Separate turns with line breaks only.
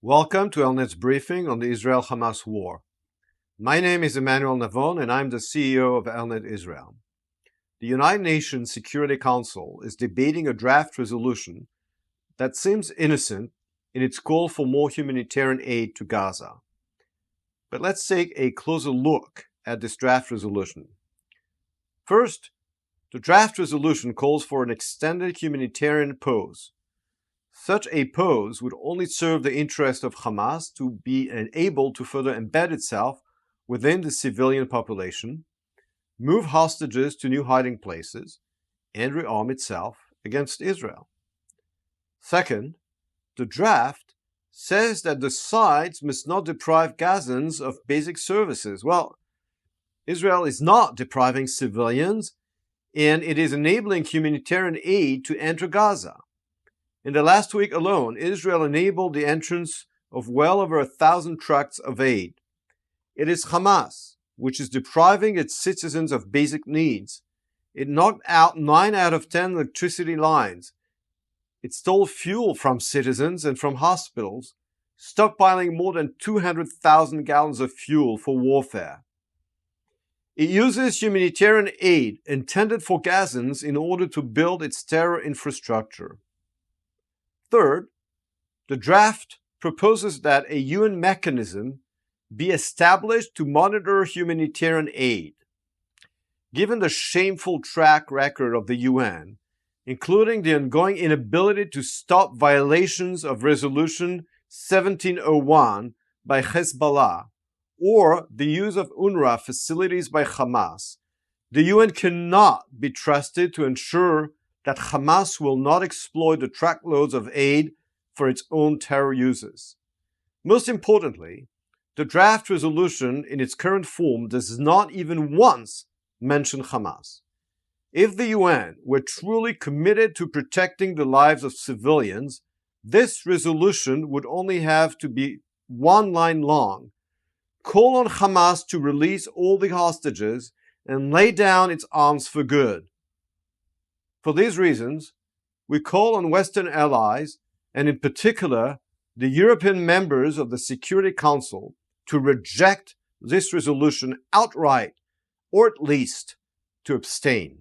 Welcome to ELNET's briefing on the Israel-Hamas war. My name is Emmanuel Navon and I'm the CEO of ELNET-Israel. The United Nations Security Council is debating a draft resolution that seems innocent in its call for more humanitarian aid to Gaza. But let's take a closer look at this draft resolution. First, the draft resolution calls for an extended humanitarian pause. Such a pause would only serve the interest of Hamas to be able to further embed itself within the civilian population, move hostages to new hiding places, and rearm itself against Israel. Second, the draft says that the sides must not deprive Gazans of basic services. Well, Israel is not depriving civilians, and it is enabling humanitarian aid to enter Gaza. In the last week alone, Israel enabled the entrance of well over 1,000 trucks of aid. It is Hamas which is depriving its citizens of basic needs. It knocked out 9 out of 10 electricity lines. It stole fuel from citizens and from hospitals, stockpiling more than 200,000 gallons of fuel for warfare. It uses humanitarian aid intended for Gazans in order to build its terror infrastructure. Third, the draft proposes that a UN mechanism be established to monitor humanitarian aid. Given the shameful track record of the UN, including the ongoing inability to stop violations of Resolution 1701 by Hezbollah, or the use of UNRWA facilities by Hamas, the UN cannot be trusted to ensure that Hamas will not exploit the truckloads of aid for its own terror uses. Most importantly, the draft resolution in its current form does not even once mention Hamas. If the UN were truly committed to protecting the lives of civilians, this resolution would only have to be one line long. Call on Hamas to release all the hostages and lay down its arms for good. For these reasons, we call on Western allies, and in particular, the European members of the Security Council, to reject this resolution outright, or at least to abstain.